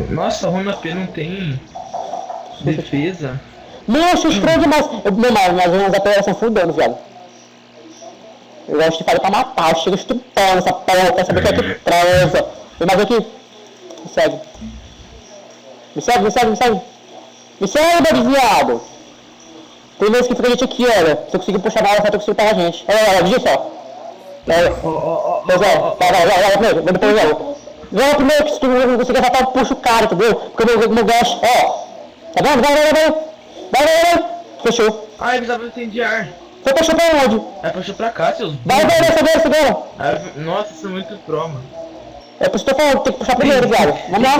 Nossa, o Runa P não tem defesa. Nossa, estranho demais. Mas as APs são full dano, viado. Eu gosto de fazer pra matar, eu chego estupendo essa porra, quer saber o que é que transa. Mas aqui. Me segue. Me segue, me segue, me segue. Me segue, meu viado. Tem vezes que fica a gente aqui, olha. Se eu conseguir puxar na hora, eu consigo pegar a gente. Olha, disso, ó. Pois é, vai primeiro, vou depois eu. Vai primeiro, que se tu não conseguir acertar, eu puxo o cara, entendeu? Porque o meu gash, ó. Tá vendo? Vai. Fechou. Ai, ele precisava incendiar. Você puxou pra onde? Aí puxou pra cá, seus... Vai, segura. Nossa, isso é muito pro, mano. É por isso que eu tô falando, tem que puxar primeiro, viado. Vamos lá.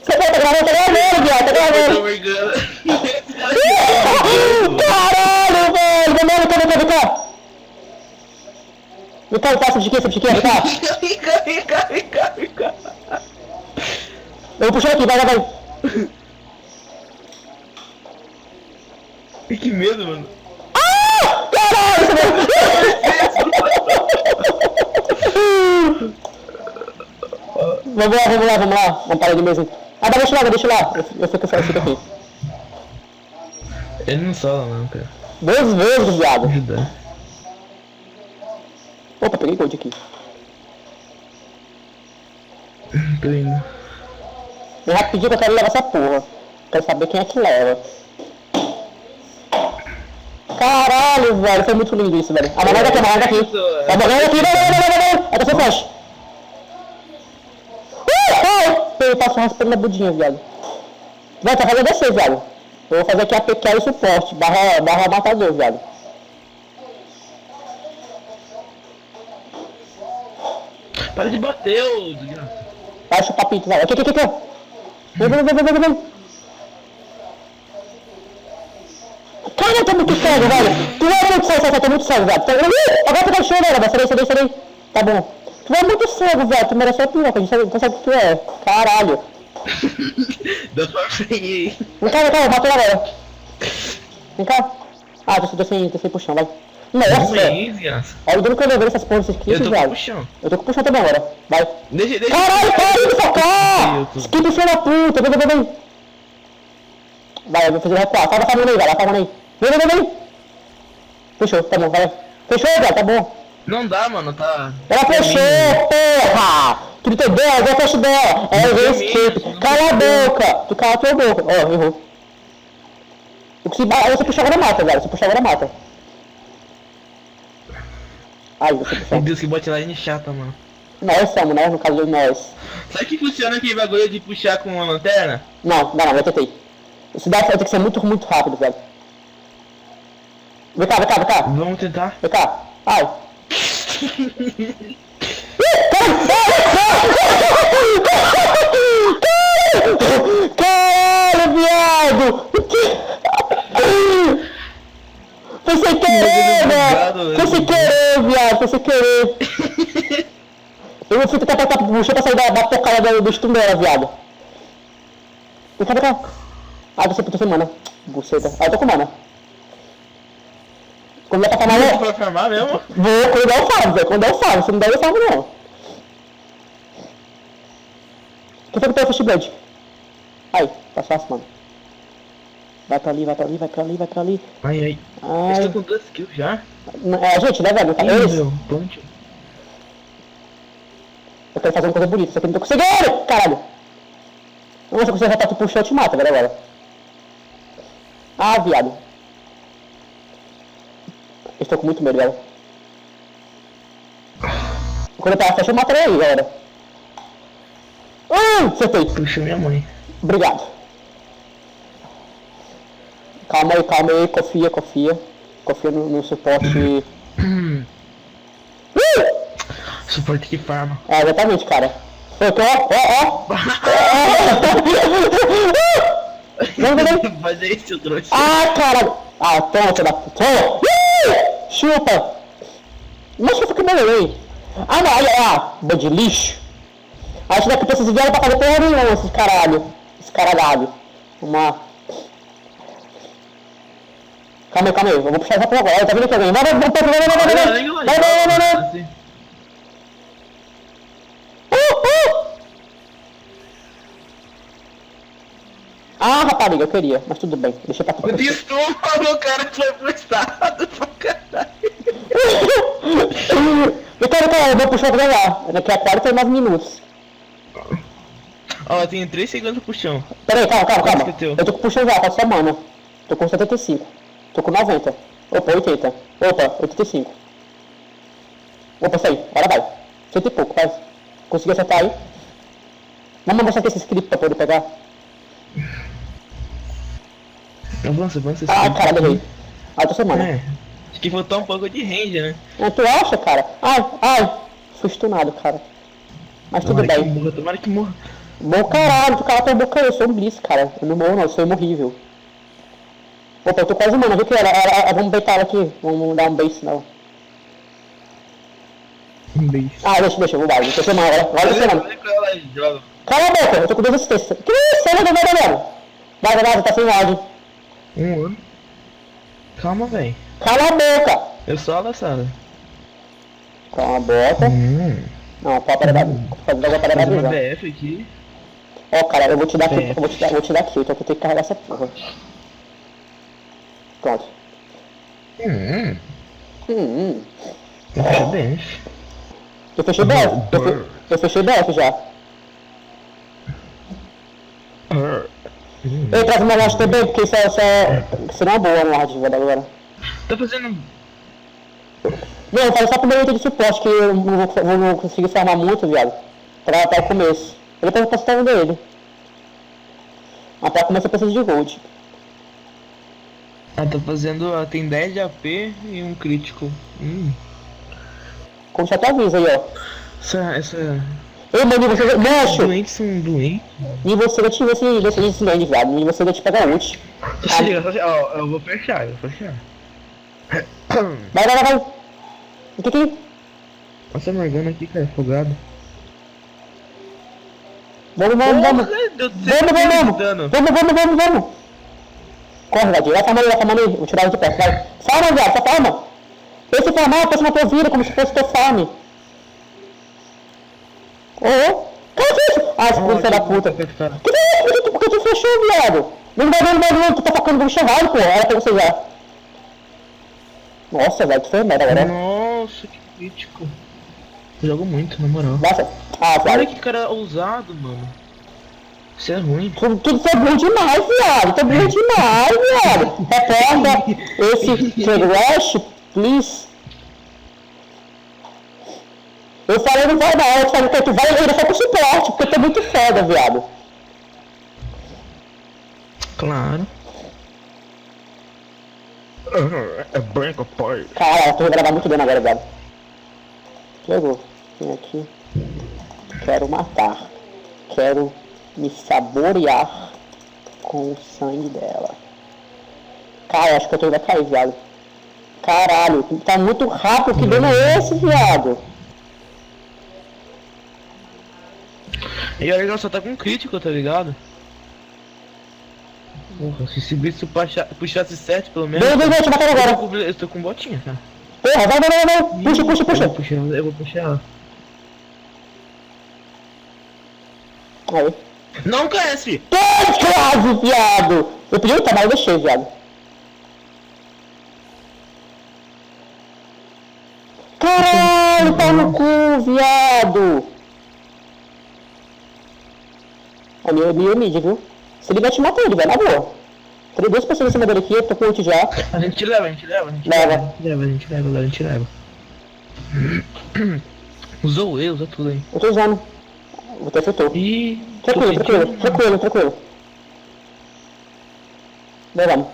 Você tá gravando, viado, tá gravando. Caralho, velho. Vem cá. Vem cá, sabe de quê? Vem cá. Eu vou puxar aqui, vai. Que medo, mano. Caralho, Vamos lá. Vamos parar de mesa. Ah, deixa lá. Eu fico aqui. Ele não sola não, cara. 2 vezes, viado. Ajudar. Opa, peguei gold aqui. Tô indo. Eu rapidinho que eu quero levar essa porra. Quero saber quem é que leva. Caralho, velho. Foi muito lindo isso, velho. A banana aqui. A banana aqui, vai. É seu flash. Eu passo raspando na budinha, viado. Vai, tá fazendo você, viado. Eu vou fazer aqui a PQ e suporte. Barra matador, viado. Para de bater, ô desgraça. Baixa o papito, velho. Aqui. Vem. Cara, tá muito cego, velho. Tu é muito cego, tá muito cego, velho. Agora tu vai chorar, velho. Serei. Tá bom. Tu é muito cego, velho. Tu merece a piroca. A gente sabe o que tu é. Caralho. Dá pra freir. Vem cá, bateu agora. Vem cá. Ah, tô sem puxão, vai. Nossa. Olha o dano que eu levei essas porras, esses clipes, velho. Eu tô com puxão também agora. Vai. Deixa. Caralho, para de focar! Skip filho da puta. Vem. Vai, eu vou fazer recuar. Apaga a mão aí, velho. Apaga a mão aí. Vem. Fechou, tá bom, vai. Fechou, velho, tá bom. Não dá, mano, tá... Ela fechou, porra! Tu entendeu? Agora fecha dela. É o escape. Cala a boca. Tu cala a tua boca. Ó, errou. Você puxou agora mata, velho. Ai, você puxou. Meu Deus, que botline chata, mano. Nós somos, né? No caso de nós. Sabe que funciona aquele bagulho de puxar com uma lanterna? Não, eu tentei. Isso daí vai ter que ser muito rápido, velho. Vem cá. Vamos tentar. Vem cá. Ai. Caralho, viado! Foi sem querer, velho! Foi sem querer! Eu fui tentar puxar pra sair da porcaria do stun dela, viado. Vem cá. Ah, você puta sem mana. Buceta. Ah, eu tô com mana. Quando der pra farmar, não vai farmar mesmo? Vou, quando der eu farmo, velho. Quando der eu farmo, se não der eu farmo não. Quem foi que pegou o Fastblade? Ai, tá fácil, mano. Vai pra ali. Ai. Estou com 2 kills já. É, gente, né, velho? Meu, ponte. Eu quero fazer uma coisa bonita, só que eu não tô conseguindo, caralho. Nossa, você já tá tipo puxando, eu te mato, velho, agora. Ah, viado. Eu estou com muito medo, velho. Quando eu tava fechando, eu matei aí, galera. Acertei. Puxa minha mãe. Obrigado. Calma aí, confia. Confia no suporte. Suporte que farma. É, exatamente, cara. Ó. Vem. Fazer isso, eu trouxe. Ah, caralho. Ah, toma. Chupa. Mas chupa que melhorei. Ah, não, olha, bando de lixo. Acho que precisa de ela pra fazer porra nenhuma, esse caralho. Esse caralhado. Vamos lá. Calma aí. Eu vou puxar essa porra agora. Tá vindo aqui alguém. Vai. Ah, rapariga, eu queria. Mas tudo bem. Deixa pra tu. Desculpa, o cara foi pro estado pra caralho. Então, eu vou puxar pra lá. Daqui a 49 minutos. Ó, eu tenho 3 segundos pro chão. Pera aí, calma. Quanto que é teu? Eu tô com puxão já, tá só mana. Tô com 75. Tô com 90. Opa, 80. Opa, 85. Opa, sai. Agora vai. 100 e pouco, vai. Consegui acertar aí. Vamos mostrar aqui esse script pra poder pegar. Avança. Ah, caralho, errei. Tô sem mana. É. Acho que faltou um pouco de range, né? Tu acha, cara? Ai. Fui stunado, cara. Mas tudo bem. Tomara que morra. Bom caralho, tu cara tá boca, eu sou um bliss, cara. Eu não morro não, eu sou imorrível. Opa, eu tô quase mana, viu que vamos beitar ela aqui. Vamos dar um base nela. Um beijo. Deixa, eu vou dar. Deixa eu mana agora. Agora você, mano. Cala a boca, eu tô com 2 assistências. Que isso? Sai da galera. Vai, tá sem áudio. 1 ano. Calma, velho. Cala a boca. Eu sou alaçado. Calma a boca. Não, pode parar da Fazer uma visão. BF aqui. Ó, cara, eu vou te dar aqui, vou te dar aqui, então eu vou ter que carregar essa porra. Pronto. BF. Eu fechei BF. Eu fechei BF já. Eu trago uma loja também, porque isso não é boa no hard agora. Tá fazendo... Não, eu falo só pro meu item de suporte, que eu não consegui farmar muito, viado. Pra o começo. Eu depois eu posso estar dele. Mas pra começo eu preciso de gold. Tá fazendo... tem 10 de AP e um crítico. Como você até avisa aí, ó. Essa... Ei, mano, você... Mocho! Doentes são doentes. E você vai te ver esse land, viado. E você vai te pegar ult. Se liga, ó, eu vou fechar. Vai. O que? Nossa, Morgana aqui, cara, afogado. Vamos. Corre, Vadinho. Vai farmando aí. Vou tirar ele de perto, vai. Farma, viado, só farma. Esse farmar, eu posso na tua vida, como se fosse teu farm. Cara, que isso? Esse filho da puta. Que é isso? Por que tu fechou, viado? Não, tu tá focando no churrasco, pô. Era pra você já. Nossa, velho, tu fez merda agora. Nossa, que crítico. Eu jogo muito, na moral. Nossa. Olha que cara ousado, mano. Isso é ruim. Tudo é bom demais, viado. Tá bom demais, viado. Reporta esse Rush, please. Eu falei não vai dar, eu falei que tu vai ir só pro suporte, porque tu é muito foda, viado. Claro. É branco, pai. Cara, tu vai gravar muito bem agora, viado. Pegou. Vem aqui. Quero matar. Quero me saborear com o sangue dela. Cara, acho que eu tô indo cair, viado. Caralho, tá muito rápido, que dano é esse, viado? E olha, ele só tá com crítico, tá ligado? Porra, se esse bicho puxasse 7 pelo menos... Vem, te matar agora. Eu tô com botinha, cara. Porra, vai. Puxa. Eu vou puxar ela. Aí. Não cresce! Quase, viado! Eu pedi o tamanho, eu deixei, viado. Caralho, tá no cu, viado! É meio mid, viu? Se ele vai te matar, ele vai na boa. Tem 2 pessoas em cima dele aqui, eu tô com ult já. A gente leva. Usou eu, usou tudo aí. Eu tô usando. Vou ter efetor. Ih, Tranquilo. Levamos.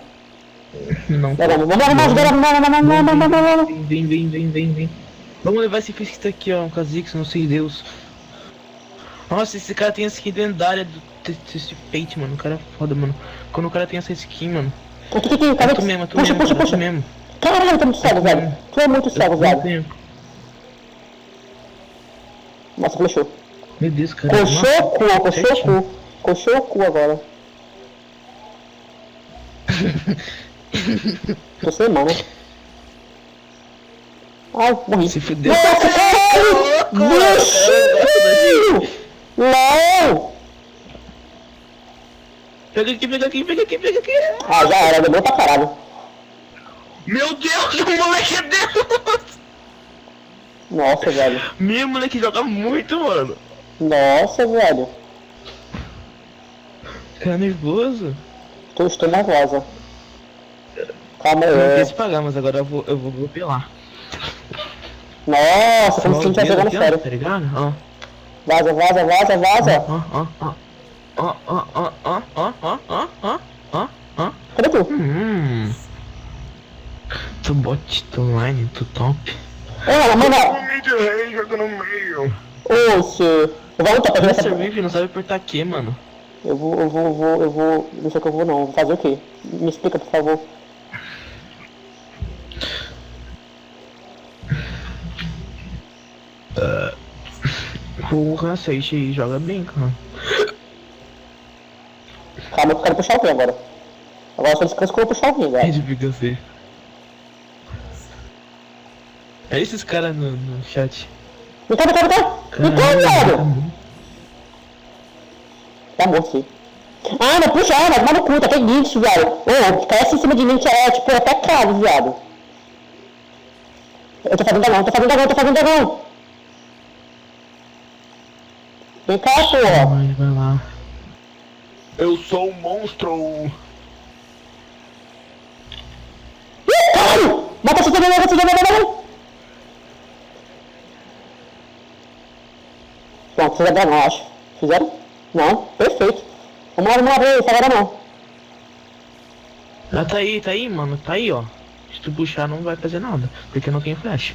Não. Vamos. Vem. Vamos levar esse Fisk aqui, ó, um Kha'Zix, não sei Deus. Nossa, esse cara tem a skin lendária desse Fate, mano. O cara é foda, mano. Quando o cara tem essa skin, mano. Aqui, cara. Tu mesmo. Caralho, tá muito cego, velho. Tu é muito cego, velho. Nossa, flechou. Meu Deus, cara. Coxou o cu agora. Tô sem mão, né? Ai, morri. Se fudeu. Nossa, caralho! Bichinho! Não! Pega aqui, pega aqui, pega aqui, pega aqui. Ah, já era, demorou pra caralho. Meu Deus, o moleque é Deus. Nossa, velho. Meu moleque joga muito, mano. Nossa, velho. Fica nervoso. Estou nervosa. Calma Eu não aí. quis pagar, mas agora eu vou golpear. Nossa, como se a gente tivesse jogando sério. Tá ligado? Ó. Vaza, vaza, vaza, vaza. Ó. Ó. Cadê tu? Tu bot, tu online, tu top. É, mano. Mídia rei joga no meio. Oxe. Eu vou lutar pra ver Essa essa... Riff não sabe apertar aqui, mano. Eu vou... Não sei o que eu vou não. Vou fazer o quê? Me explica, por favor. Porra, Seixe aí joga bem, cara. Calma, eu quero puxar alguém agora. Agora só descanso que eu vou puxar alguém, É velho. de BKC. É esses caras no chat. Me tá, velho! Tá morto, sim. Ah, não puxa, mas toma no cu, tá que glitch, viado. Ô, cresce em cima de mim que é, tipo, até caro, viado. Eu tô fazendo dragão. Vem cá, porra. Vai lá. Eu sou um monstro. Ih, caralho! Mata esse dragão. Pronto, fizeram dragão, eu acho. Fizeram? Não, perfeito. Vamos lá, isso agora não. Ah, tá aí, mano. Tá aí, ó. Se tu puxar, não vai fazer nada. Porque não tem flash.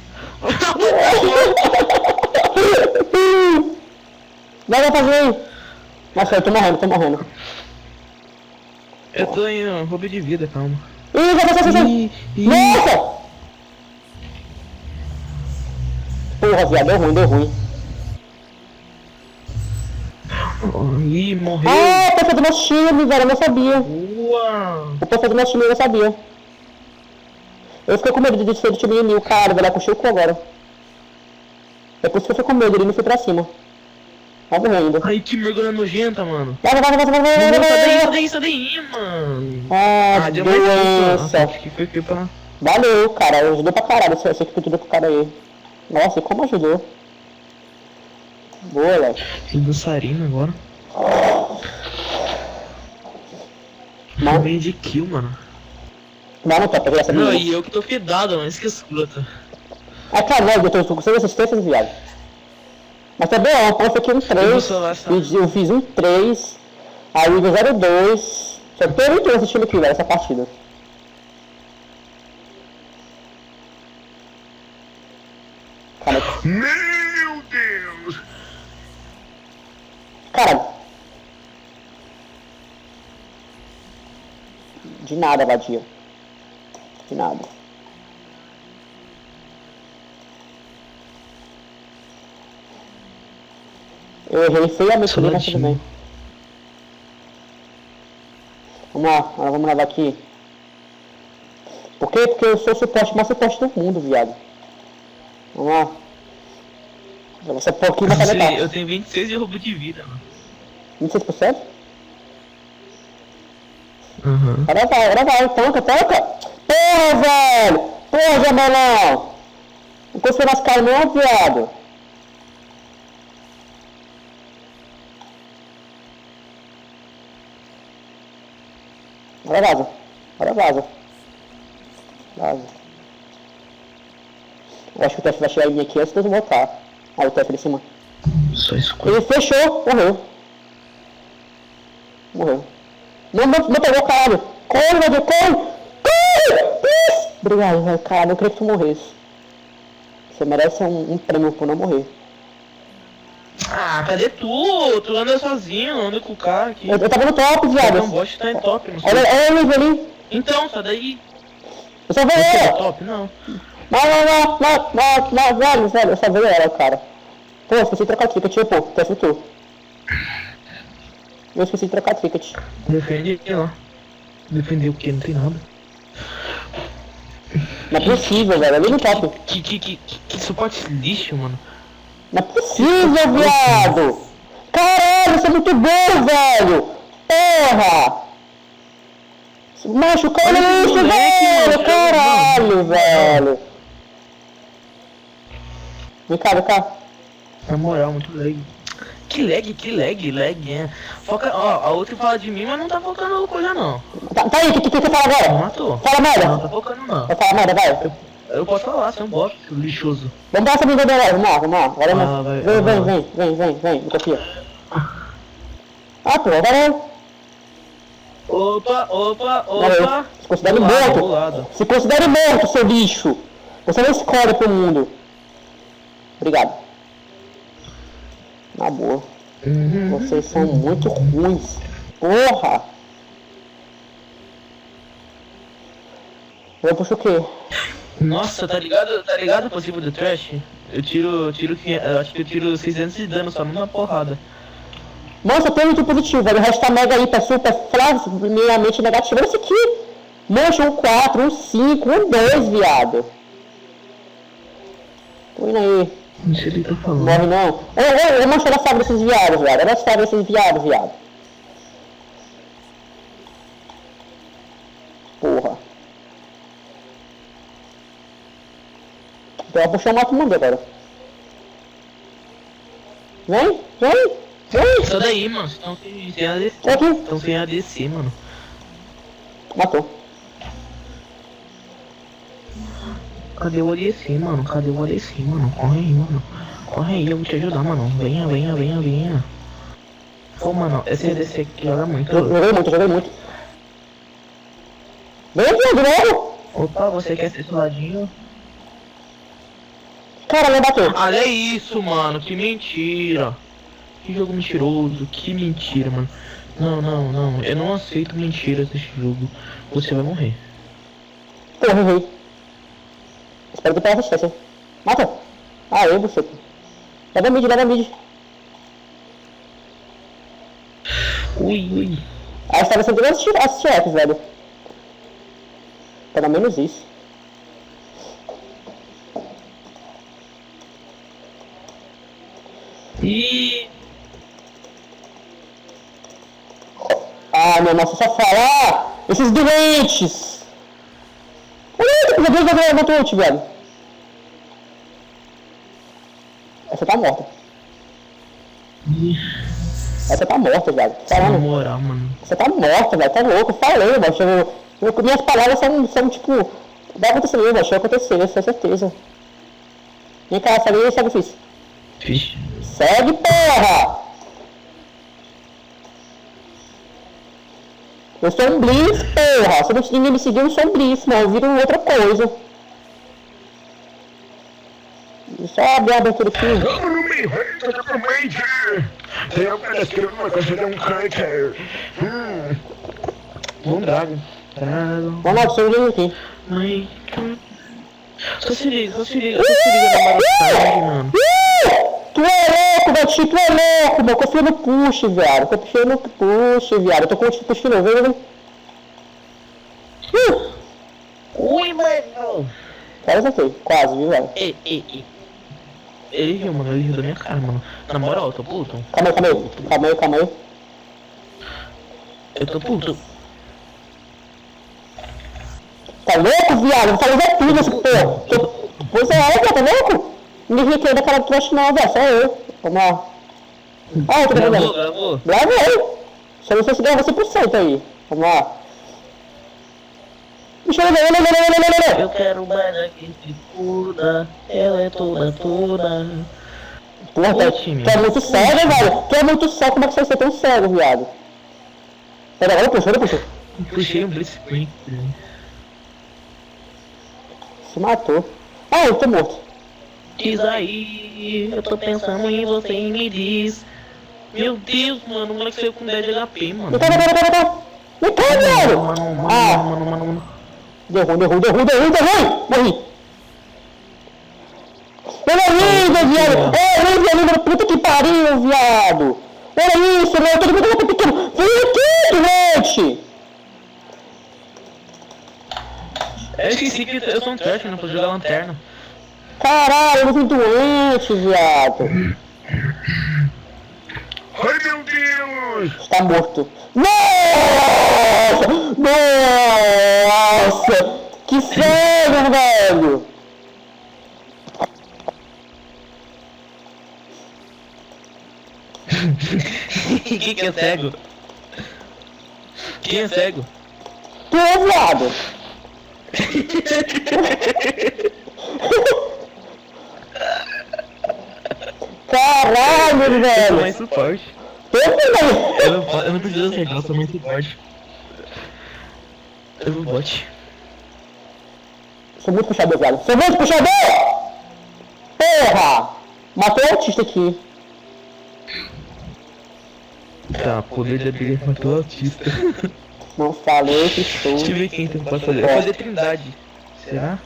Vai fazer aí. Nossa, eu tô morrendo. Eu tô em roubo de vida, calma. Ih, Nossa! Porra, viado, deu ruim. Ih, morreu. Ah, o perfeito do nosso time, velho, eu não sabia. Boa. O perfeito do nosso time eu não sabia. Eu fiquei com medo de ser do time inimigo, cara, vai lá com o Chico agora. É por isso que eu fiquei com medo, ele não foi pra cima. Vai morrer ainda. Ai, que mergulha nojenta, mano. Vai. Sai daí, mano. Ah, Deu mais doença. que foi pra... Valeu, cara, ajudou pra caralho essa equipe pro cara aí. Nossa, e como ajudou? Boa, Léo. Tem dançarina agora. Não. Vem de kill, mano. Não, tá, peguei essa Não, menina. e eu que tô fedado, mano. Isso que é escroto. É claro, né, eu tô com 6 assistências, viado. Mas tá bom, eu fiquei um 3, eu fiz um 3, aí o 0-2, só tem muito assistindo aqui, velho, essa partida. Cara, Meu Deus! cara. De nada, vadia. De nada. Eu errei feiamente ali, mas tudo bem. Vamos lá, agora vamos levar aqui. Por quê? Porque eu sou o suporte mais suporte do mundo, viado. Vamos lá. Eu vou ser pouquinho mais legal. Eu tenho 26 de roubo de vida, mano. 26%? Aham. Agora vai, tanca. Porra, velho! Porra, Jamelão! Não consegui mais caro não, viado. Agora vaza. Eu acho que o TF vai chegar em mim aqui antes de eu voltar. Ah, o TF ali em cima. Só escolha. Ele fechou, morreu. Não pegou, caralho. Corre, meu Deus, corre! Obrigado, velho, caralho, eu queria que tu morresse. Você merece um prêmio por não morrer. Ah, cadê tu? Tu anda sozinho, anda com o cara aqui. Eu tava no top, viado. Não, o bot tá em top, não sei. Olha o ali. Então, sai daí. Eu só vi Você é ela. top? Não. Não, velho, eu só vi ela, cara. Pô, eu esqueci de trocar ticket, pô, tu acertou. Eu esqueci de trocar ticket. Defende lá. Defender o que? Não tem nada. Não é possível, velho. Ali no top. Que suporte lixo, mano. Não é possível, viado. Caralho, você é muito bom, velho. Porra. Macho, cara, Olha esse isso, moleque, velho. mano. Caralho, velho. Vem cá. Na moral, muito lag. Que lag, é. Foca, ó, a outra fala de mim, mas não tá focando coisa não. Tá aí, o que você fala agora? Matou. Fala merda. Não tá focando não. Vai falar merda, vai. Eu posso falar, você é um bosta, lixoso. Vamos dar essa brincadeira agora, vamos lá. Agora vem, me confia. Pô, agora... Opa. Se considere Do morto. lado. Se considere morto, seu lixo. Você não escolhe pro mundo. Obrigado. Na boa. Vocês são muito ruins. Porra. Eu puxo o quê? Nossa, tá ligado o possível do trash? Eu acho que eu tiro 600 de dano só numa porrada. Nossa, tem muito positivo, velho. O resto tá mega, hiper, super, flash, minimamente negativo. Olha isso aqui. Mancha, 4, 5, 2, viado. Tô indo aí. Não sei o que ele tá falando. Morre não. Eu manchei a saga desses viados, viado. Olha a saga desses viados, viado. Porra. Então eu vou puxar o mato mundo agora. Vem. Sai daí, mano. Estão sem ADC. Aqui. Estão sem ADC, mano. Matou. Cadê o ADC, mano? Corre aí, mano. Corre aí, eu vou te ajudar, mano. Venha. Pô, mano, esse ADC aqui joga muito. Joguei muito. Vem aqui, de novo. Opa, você quer ser soladinho? Cara, não bateu. Olha isso, mano. Que mentira. Que jogo mentiroso. Que mentira, mano. Não. Eu não aceito mentiras desse jogo. Você vai morrer. Porra, errei. Espero que tenha resistência. Mata. Aê, buceta. Leva mid. Ui. Aí estava sendo as chefes, velho. Pelo menos isso. Ah, meu nossa, só falar! Esses doentes! Olha, meu Deus, vai matar ult, velho. Essa tá morta. Essa tá morta, velho. Na moral, mano. Você tá morta, velho. Tá louco. Eu falei, velho. Minhas palavras são tipo... Vai acontecer mesmo, velho. Vai acontecer, com certeza. Vem cá, segue o Fizz. Vixe. Segue, porra! Eu sou um Blitz, porra! Se não ninguém me seguir, eu sou um Blitz, não. Eu viro outra coisa. Só abrir a abertura aqui. Um drago. Vamos lá, deixa eu ver aqui. Ai, só se liga na marotagem, mano. Tu é louco, Betinho, tu é louco, mano. Confia no push, viado. Confia no push, viado. Eu tô com o push de novo, vem. Ui, mano. Quase acertei, quase, viu, velho? Ele riu, mano. Ele riu da minha cara, mano. Na moral, eu tô puto. Calma aí. Eu tô puto. Tá louco, viado? Eu vou fazer tudo nesse porra. Você é, viado, tá louco? Não me requer da cara do trash não, velho. Só eu. Vamos lá. Ó, eu tô gravando. Gravei. Só não sei se grava 100% aí. Vamos lá. Eu quero mais aqui se foda. Ela é toda. Porra, tu é muito cego, velho. Tu é muito cego. Como é que você é tão cego, viado? Pera, olha, puxa. Puxei um Blitzcrank. Se matou. Ah, eu tô morto. Diz aí, eu tô pensando em você e me diz. Meu Deus, mano, o moleque saiu com 10 de HP, mano. Me cai, velho! Mano. Deu ruim. Morri. Olha isso, viado! Olha isso, puta que pariu, viado! Olha isso, meu, todo mundo tá pequeno! Vem aqui, doente! Eu esqueci que eu sou um trash, não posso jogar lanterna. Caralho, eu muito doente, viado. Ai meu Deus! Está morto. Nossa! Nossa! Que cego, velho! Quem é cego? Quem é cego? Tu é viado! Caralho, Eu sou velho! mais suporte. Eu também! Eu não preciso acertar, eu sou mais suporte. Eu sou bot. Sou muito puxador, viado. Sou muito puxador! Porra! Matei o autista aqui. Tá, poder de habilidade matou o autista. Não falei que estou. Deixa eu ver quem tem que pode fazer. Eu vou fazer Trindade. Será?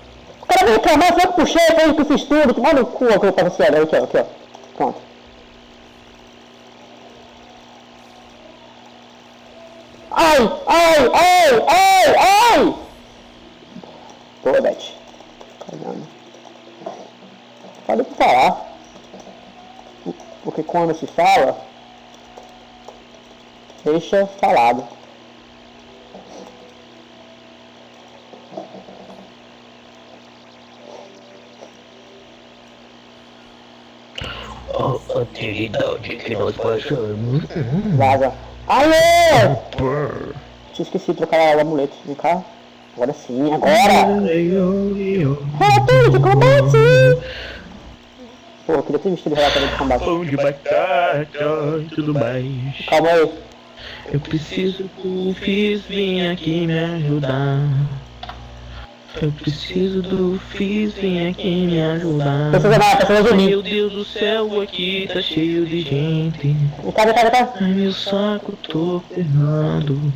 O cara veio reclamar, foi eu que puxei, foi eu que fiz tudo. Toma no cu aqui pra você, aqui, ó, aqui, ó. Pronto. Ai, ai, ai, ai, ai! Pô, Beth. Caramba. Pode falar. Porque quando se fala, deixa falado. A atividade que nós passamos. Vaza. Aê! Tinha esquecido de trocar o amuleto. Vem cá. Agora sim, agora! Relatório de combate! Pô, eu queria ter visto o relatório de combate. Pão de batata e tudo mais. Calma aí. Eu preciso do Fizz vir aqui me ajudar. Eu preciso do Fizz vir aqui me ajudar. Precisa não, precisa de mim. Meu Deus do céu, aqui tá cheio de gente. Vem cá, vem cá, vem cá. Ai meu saco, tô ferrando.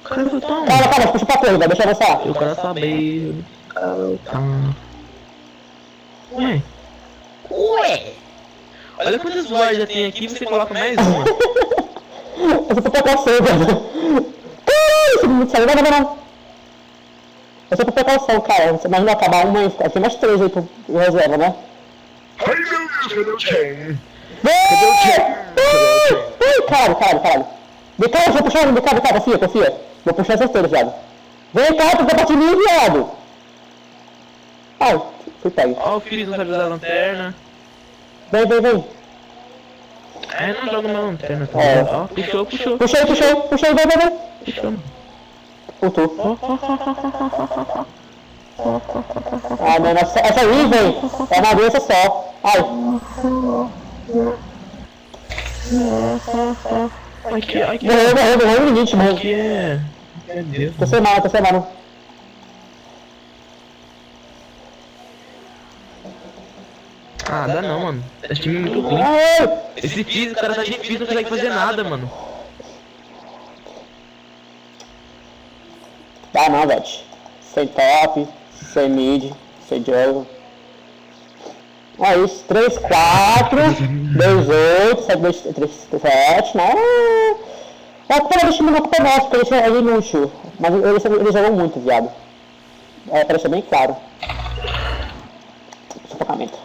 Cara, eu tô onde? Calma, calma, puxa pra coisa, deixa eu avançar. Eu quero saber. Cara, tá. Ué? Olha quantas lojas tem aqui, você coloca mais uma. Eu só tô precaução, velho. Caralho, esse menino saiu, não. Eu só tô precaução, cara. Você imagina acabar uma e tem mais 3 aí pro reserva, né? Ai meu Deus, cadê o Chen? Cadê o Chen? Caralho, caralho, caralho. Vem cá, eu vou puxar, vem cá, confia, confia. Vou puxar essas todas, viado. Vem cá, tu vai pra mim, viado. Ai, fui pego. Ó o Fizz não sabe usar a lanterna. Vem, vem, vem. É, não joga uma lanterna, tá É. ligado? Ó, puxou, puxou. Puxei, puxei, puxei, vem, vem, vem. Puxou. Putou. Ó, ó, ó, ó. Ah, mano, essa aí, vem. É uma doença só. Ai. Aqui, aqui. Morreu, no limite, morreu. Aqui é. Meu Deus. Tô sem mano, tô sem mano. Ah, dá não, mano. Esse time é muito ruim. Ai. Esse Fizz, o cara tá difícil, não consegue fazer nada, mano. Dá não, velho. Sem top, sem mid, sem jungle. É isso, 3, 4, 2, 8, 7, 2, 3, 7, né? É que pelo time não é nosso, porque ele não luxo. Mas eles jogam muito, viado. É, parece bem claro. Sufocamento.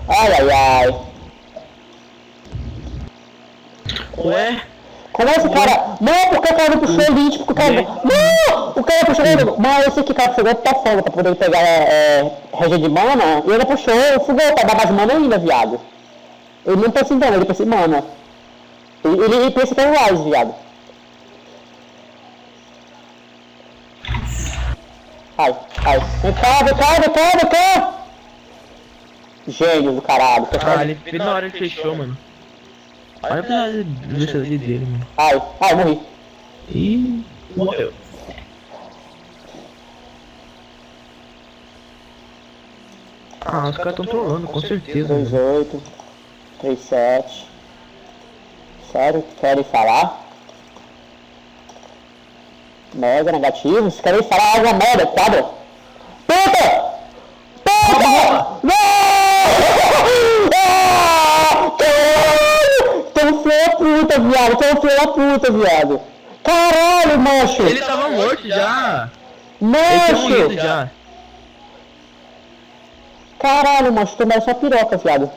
Ai, ai, ai. Ué? Como é esse cara? Não, porque o cara não puxou elite, porque o cara... Não! O cara puxou ele. Mas eu sei que o cara puxou ele pra fora, pra poder pegar região de mana, e ele puxou o fogo pra dar mais mana ainda, viado. Ele não pensa em dano, ele pensa em mana. Ele pensa que é o Wise, viado. Ai, ai. Vem cá, vem cá, vem cá, vem cá! Gênio do caralho. Ah, ele fez na hora que fechou, mano. Olha pra velocidade dele, mano. Ai, ai, morri. Ih, morreu. Ah, os caras tão trolando, com certeza. 2, 8, 3, 7. Sério? Querem falar? Mega negativos? Querem falar alguma merda, quadra? Puta! Puta! Não! Ah! da puta, viado. Caralho, macho. Ele tava morto já. Ele tinha morrido Macho. já. Caralho, macho. Tomara só piroca, viado.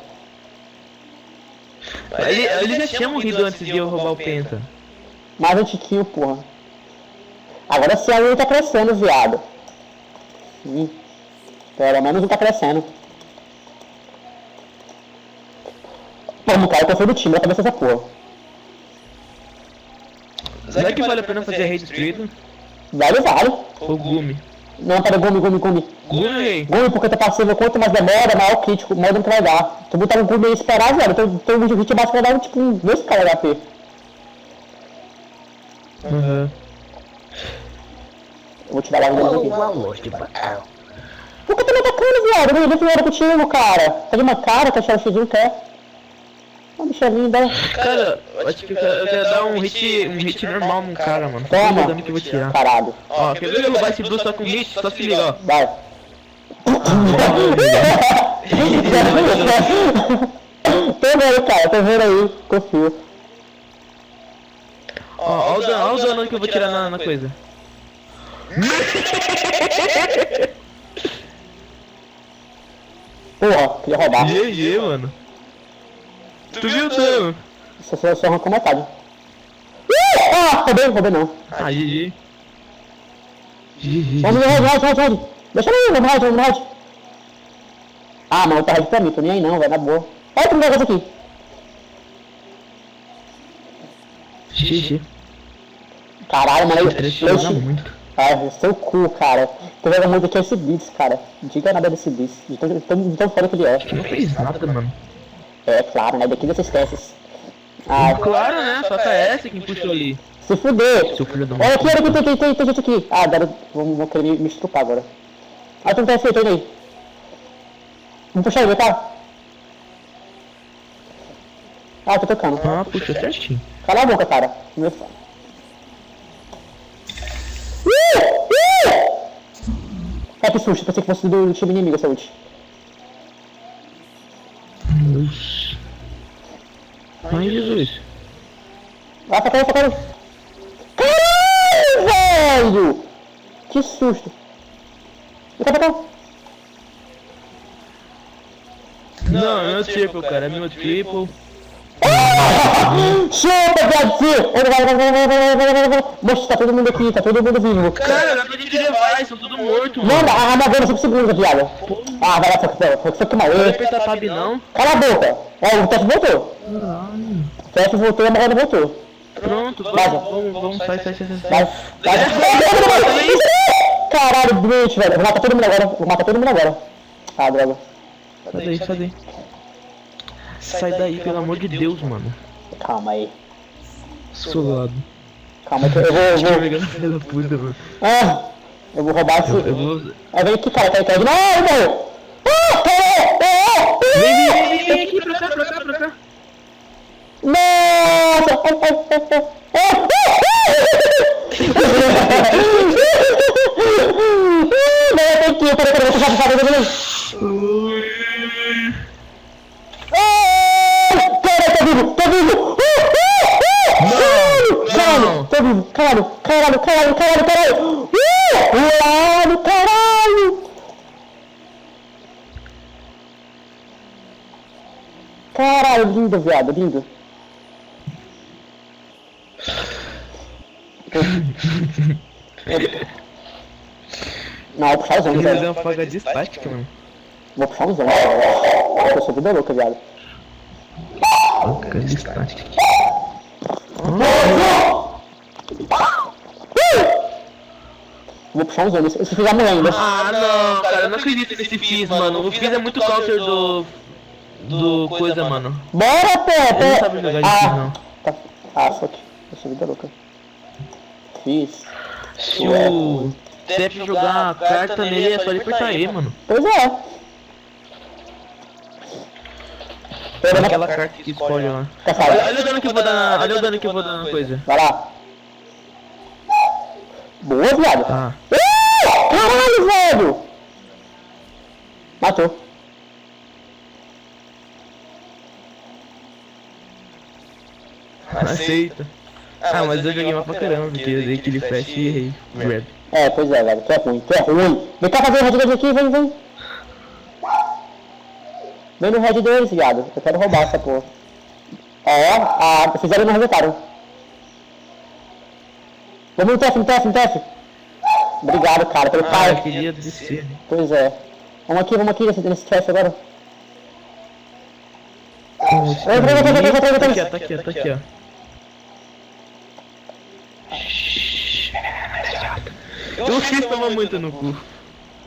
Ele já tinha morrido antes de eu roubar o Penta. Mais um tiquinho, porra. Agora sim a unha tá crescendo, viado. Pelo menos não tá crescendo. Vamos, cara, eu tô fora do time, eu cabeça essa porra. Será que vale a pena fazer rei destruído? Vale, vale. Ou Gumi? Não, pera, Gumi. Gumi? Gumi, porque tá passivo, quanto mais demora, maior crítico, mais dano que vai dar. Tu botar um Gumi aí e esperar, velho, tem um hit básico vai dar tipo um 2k de HP. Aham. Eu vou te dar lá um aqui. de bacana. Por que tu me atacando, viado? Eu não fiz contigo, cara. Tá de uma cara, quer achar o X1, quer? Uma bicha linda. Cara, eu acho que eu quero dar um hit normal num cara, mano. Só Toma. o dano que eu vou tirar. Caralho. Ó, quer ver eu roubar esse blue só com hit? Só se liga, ó. Vai. Tô vendo, cara, tô vendo aí, confio. Ó o dano que eu vou tirar na coisa. Porra, queria roubar. GG, mano. Tu viu o dano? Só arrancou metade. Roubei não. Ah, GG. GG. Vamos, Rod. Deixa ele ir, vamos, Rod. Ah, mano, tá Rod pra mim, tô nem aí não, vai na boa. Olha o negócio aqui. GG. Caralho, mano, Ele joga muito. Ah, seu cu, cara. Tu joga muito aqui esse Beats, cara. Não diga nada desse Beats. De tão foda que ele é. Não fez nada, mano. É, claro, né? Daqui você esquece. Ah, Claro, né? Só KS quem puxou ali. se fuder. Seu filho da Olha aqui, mãe. tem gente aqui. Ah, agora vão querer me estrupar agora. Ah, tu não tem feito aí. Vamos puxar ele, tá? Ah, tô tocando. Ah, puxa certinho. Cala a boca, cara. Meu fã. Ah, que susto, pensei que fosse do time inimigo essa ult. Nossa. Ai, Jesus. Ah, tá caindo. Caralho, velho! Que susto. Vem cá. Não, é meu triple, cara. É meu triple. Chupa, viadinho! Vai. Moço, tá todo mundo aqui, tá todo mundo vivo. Cara, dá pra gente levar, são tudo morto, Manda, mano. a armadura 5 segundos, viado. Ah, vai lá, foi que Não vai mal. apertar tab não. Cala a boca. Ó, o Tef voltou. O Tef voltou e a Marana voltou. Pronto, Vaza. vamos, sai. Vai. Caralho, Blitz, velho. Vou matar todo mundo agora. Ah, droga. Sai daí. Sai daí, pelo amor de Deus, mano. Calma aí. Solado. Calma aí que eu vou... Pegando filho da puta, mano. Ah, eu vou roubar esse... Eu vou... Vem aqui, cara. Não, irmão. Vem aqui, pra cá. Nossa! Não, tem que ir, peraí, vou puxar, cara, tô vivo! Não! Tô vivo, caralho! Caralho! Caralho, lindo, viado, lindo. Não, vou puxar os ombros, Ele deu velho. uma faga de estática, mano. Vou puxar os ombros, velho. Eu sou vida louca, viado. Faga de estática. Vou puxar os ombros. Esse filho já morreu ainda. Ah, não, cara, eu não acredito nesse Fizz, mano. O Fizz é muito counter do coisa, mano. Bora, pé! Ele não sabe jogar de Fizz, não. Tá. Ah, só que. Eu sou vida louca. Fiz. Se o Tep jogar a carta nele, é só ele apertar E, mano. Pois é. Aquela carta que escolhe lá. Tá salvo. Olha o dano que eu vou dar, olha o dano que eu vou dar na coisa. Vai lá. Boa, viado. Ah. Caralho, velho. Matou. Aceita. Ah, mas eu joguei mal pra caramba, porque eu dei aquele flash e errei. Grab. É, pois é, velho. Tu é ruim, tu é ruim. Vem cá fazer o red deles aqui, vem, vem. Vem no red deles, viado. Eu quero roubar essa porra. Ó, fizeram e não resultaram. Vamos no TF, no TF, no TF. Obrigado, cara, pelo Ah, pai. eu queria descer. Pois é. Vamos aqui nesse TF agora. Tá aqui, ó. Eu fiz tomar muito no cu.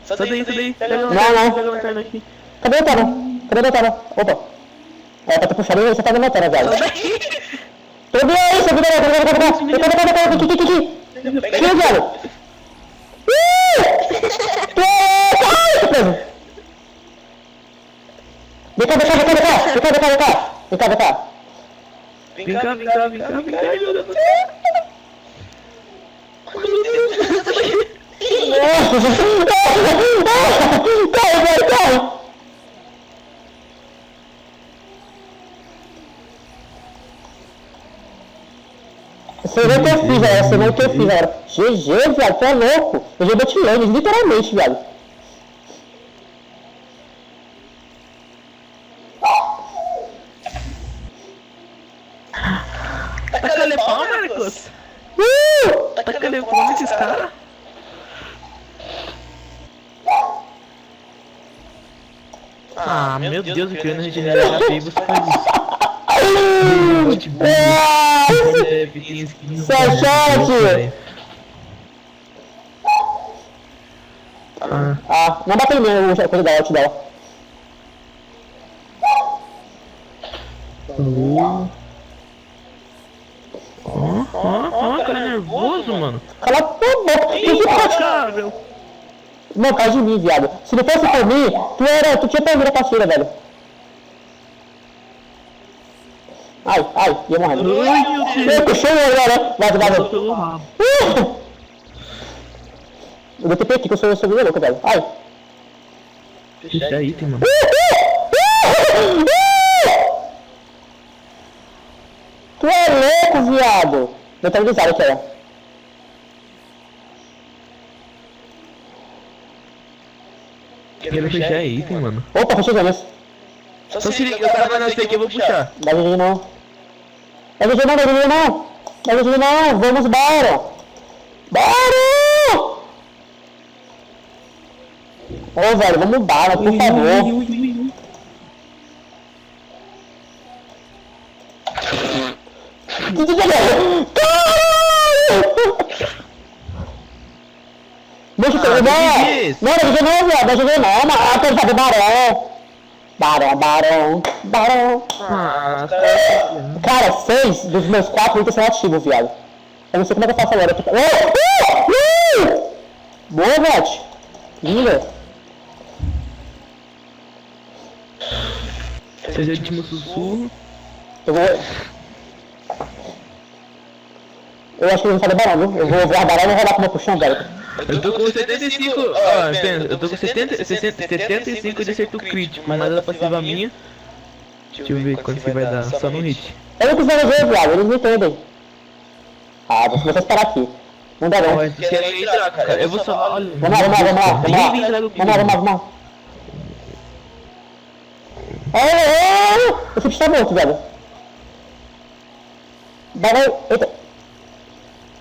Sai daí. Pega a lanterna aqui. Cadê a lanterna? Opa. É, pra tu puxar ali, você tá na lanterna, velho. Peguei aí, você vira aqui. Chega, velho. Vem cá. Vem cá, meu Deus do céu. Corre. Você não que eu fiz, galera. GG, viado, tu é louco. Eu joguei Botlane, literalmente, viado. Taca lepão, Marcos. Taca lepão nesses caras. Ah, meu Deus, o criando regenera HP e você faz isso. Não bate em mim, a coisa da ult dela. Cara nervoso, mano. Cala a boca, Cara. Não, cai de mim, viado. Se não fosse por mim, tu tinha perdido a parceira, velho. Ai, ia morrendo. Eu puxei ele agora, vai. Eu vou TP aqui que eu sou vida louca, velho. Ai. Deixa item, mano. Tu é louco, viado. Neutralizado aqui, ó. Quero fechar item, mano. Opa, fechei já nesse. Só se liga, o cara vai nascer aqui, eu vou puxar. Dá GG não. Vamos, Baron. Ô, velho, vamos Baron, por favor. Deixa eu pegar. Não, viado. Dá GG não, mano. Tem que fazer Barão. Cara, 6 dos meus 4 itens são ativos, viado. Eu não sei como é que eu faço agora. Boa, velho. Linda. Seja de último sussurro. Eu acho que eu vou fazer barão, viu? Eu vou guardar e vou rodar pro meu puxão, velho. Eu tô com 75. Eu tô com 75 de acerto crítico, mas a passiva minha. Deixa eu ver quanto que vai dar, só no hit. Eu não preciso ver, viado, eles não entendem. Vou esperar aqui. Não dá não. Querem entrar, cara. Eu vou só. Olha. Vamos lá. Esse bicho tá morto, velho. Eita.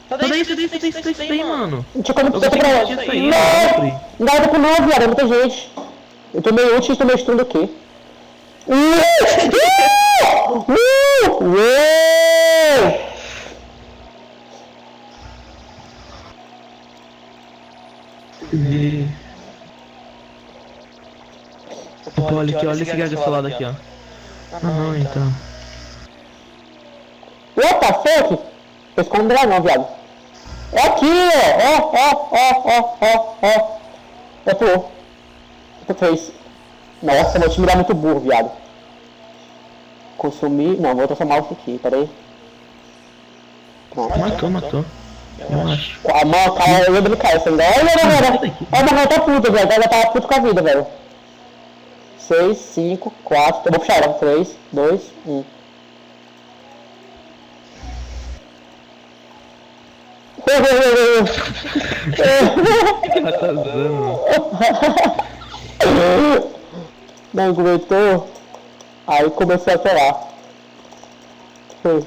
Tudo isso aí, mano. Deixa eu comer pra ela. Não dá pro não, viado, muita gente. Eu tô meio ult e tô meio stun aqui. Olha esse cara desse lado aqui, ó. Não, então. What the fuck? Eu escondo um dragão, viado. É aqui, ó. Eu tô 3. Nossa, meu time dá muito burro, viado. Consumir. Não, vou transformar isso aqui, peraí. Pronto. Matou. Eu acho. A mão, cara, eu lembro do cara, você ainda. Olha, mas tá puta, velho. Ela tá puta com a vida, velho. 6, 5, 4. Eu vou puxar ela. 3, 2, 1. Ratazana. Não aguentou. Aí começou a chorar. Foi.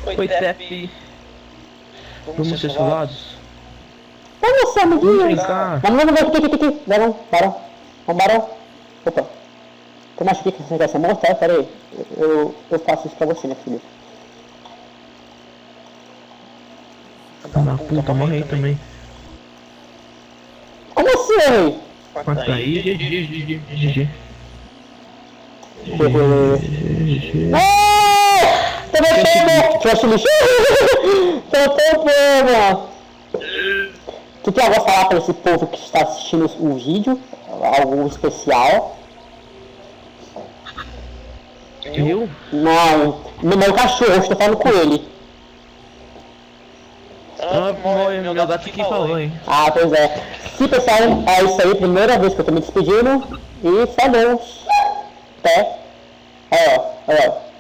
Oi, Tepe. Vamos ser soldados? Olha só, amiguinho. Vamos brincar. Vamos, aqui. Barão. Vamos, Barão. Opa. Tu não acha que você quer ser morto? Tá? Pera aí. Eu faço isso pra você, minha filha. Na puta, morre aí também. Como assim, rei? Mata aí, GG. Tô batendo! Trouxe lixo! Tô topando! Tu tem algo a falar pra esse povo que está assistindo o vídeo? Algo especial? Eu? Não, meu cachorro, eu estou falando com ele. Meu gato aqui falou, hein? Ah, pois é. Se pessoal, é isso aí, primeira vez que eu tô me despedindo. E falou. Até.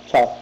Tchau.